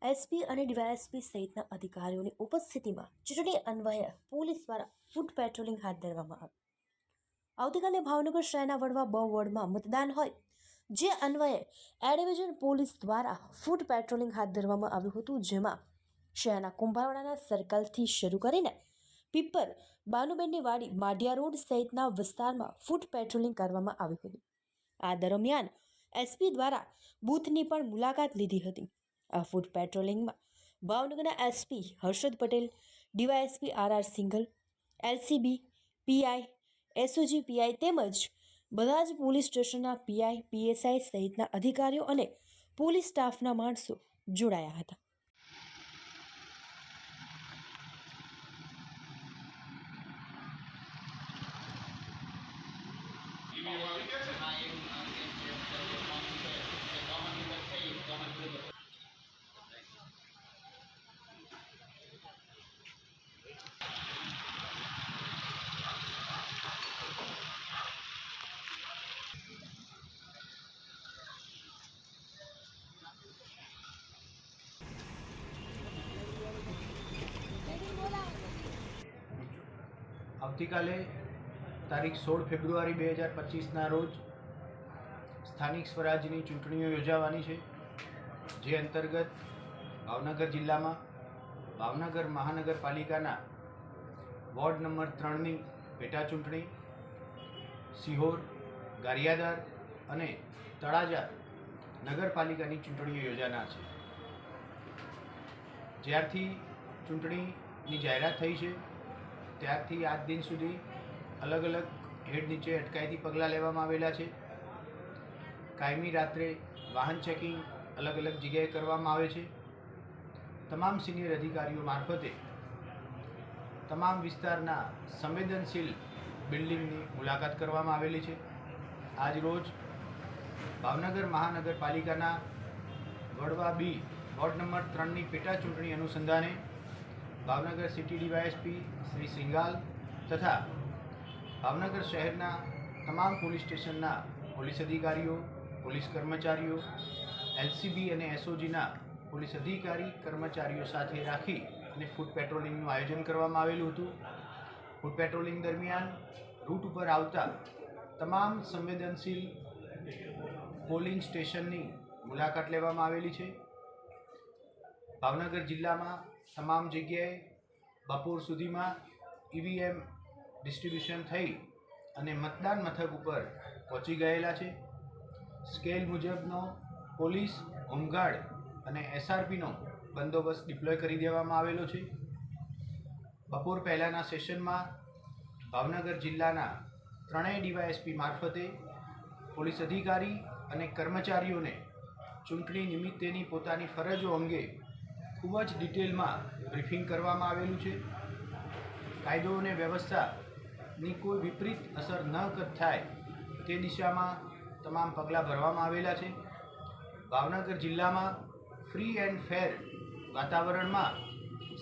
SP અને DYSP સહિતના અધિકારીઓની ઉપસ્થિતિમાં ચૂંટણી અન્વયે પોલીસ દ્વારા ફૂટ પેટ્રોલિંગ હાથ ધરવામાં આવ્યું. આવતીકાલે ભાવનગર શહેરના વડવા બ વોર્ડમાં મતદાન હોય, જે અન્વયે એ ડિવિઝન પોલીસ દ્વારા ફૂટ પેટ્રોલિંગ હાથ ધરવામાં આવ્યું હતું, જેમાં શહેરના કુંભારવાડાના સર્કલથી શરૂ કરીને પીપર, બાનુબેનની વાડી, માઢિયા રોડ સહિતના વિસ્તારમાં ફૂટ પેટ્રોલિંગ કરવામાં આવ્યું હતું. આ દરમિયાન એસપી દ્વારા બૂથની પણ મુલાકાત લીધી હતી. આ ફૂટ પેટ્રોલિંગમાં ભાવનગરના SP Harshad Patel, DYSP R Singhal, LCB PI, SOG PI તેમજ બધા જ પોલીસ સ્ટેશનના પીઆઈ, પીએસઆઈ સહિતના અધિકારીઓ અને પોલીસ સ્ટાફના માણસો જોડાયા હતા. આવતીકાલે તારીખ 16 ફેબ્રુઆરી 2025ના રોજ સ્થાનિક સ્વરાજ્યની ચૂંટણીઓ યોજાવાની છે, જે અંતર્ગત ભાવનગર જિલ્લામાં ભાવનગર મહાનગરપાલિકાના વોર્ડ નંબર 3ની પેટા ચૂંટણી, સિહોર, ગારિયાધાર અને તળાજા નગરપાલિકાની ચૂંટણીઓ યોજાનાર છે. જ્યારથી ચૂંટણીની જાહેરાત થઈ છે ત્યારથી આજ દિન સુધી અલગ અલગ હેડ નીચે અટકાયતી પગલાં લેવામાં આવેલા છે. કાયમી રાત્રે વાહન ચેકિંગ અલગ અલગ જગ્યાએ કરવામાં આવે છે. તમામ સિનિયર અધિકારીઓ મારફતે તમામ વિસ્તારના સંવેદનશીલ બિલ્ડિંગની મુલાકાત કરવામાં આવેલી છે. આજ રોજ ભાવનગર મહાનગરપાલિકાના વડવા બી વોર્ડ નંબર 3ની પેટા ચૂંટણી અનુસંધાને ભાવનગર સિટી ડીવાયએસપી શ્રી સિંઘાલ તથા ભાવનગર શહેરના તમામ પોલીસ સ્ટેશનના પોલીસ અધિકારીઓ, પોલીસ કર્મચારીઓ, એલસીબી અને એસઓજીના પોલીસ અધિકારી કર્મચારીઓ સાથે રાખી અને ફૂટ પેટ્રોલિંગનું આયોજન કરવામાં આવેલું હતું. ફૂટ પેટ્રોલિંગ દરમિયાન રૂટ ઉપર આવતા તમામ સંવેદનશીલ પોલિંગ સ્ટેશનની મુલાકાત લેવામાં આવેલી છે. ભાવનગર જિલ્લામાં તમામ જગ્યાએ બપોર સુધીમાં ઈવીએમ ડિસ્ટ્રીબ્યુશન થઈ અને મતદાન મથક ઉપર પહોંચી ગયેલા છે. સ્કેલ મુજબનો પોલીસ, હોમગાર્ડ અને એસઆરપીનો બંદોબસ્ત ડિપ્લોય કરી દેવામાં આવેલો છે. બપોર પહેલાંના સેશનમાં ભાવનગર જિલ્લાના ત્રણેય ડીવાયએસપી મારફતે પોલીસ અધિકારી અને કર્મચારીઓને ચૂંટણી નિમિત્તેની પોતાની ફરજો અંગે ખૂબ જ ડિટેલમાં બ્રીફિંગ કરવામાં આવેલું છે. કાયદો અને વ્યવસ્થાની કોઈ વિપરીત અસર ન થાય તે દિશામાં તમામ પગલાં ભરવામાં આવેલા છે. ભાવનગર જિલ્લામાં ફ્રી એન્ડ ફેર વાતાવરણમાં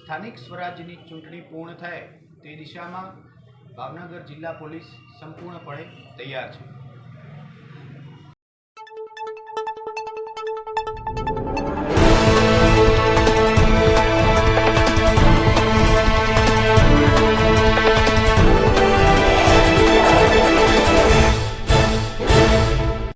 સ્થાનિક સ્વરાજ્યની ચૂંટણી પૂર્ણ થાય તે દિશામાં ભાવનગર જિલ્લા પોલીસ સંપૂર્ણપણે તૈયાર છે.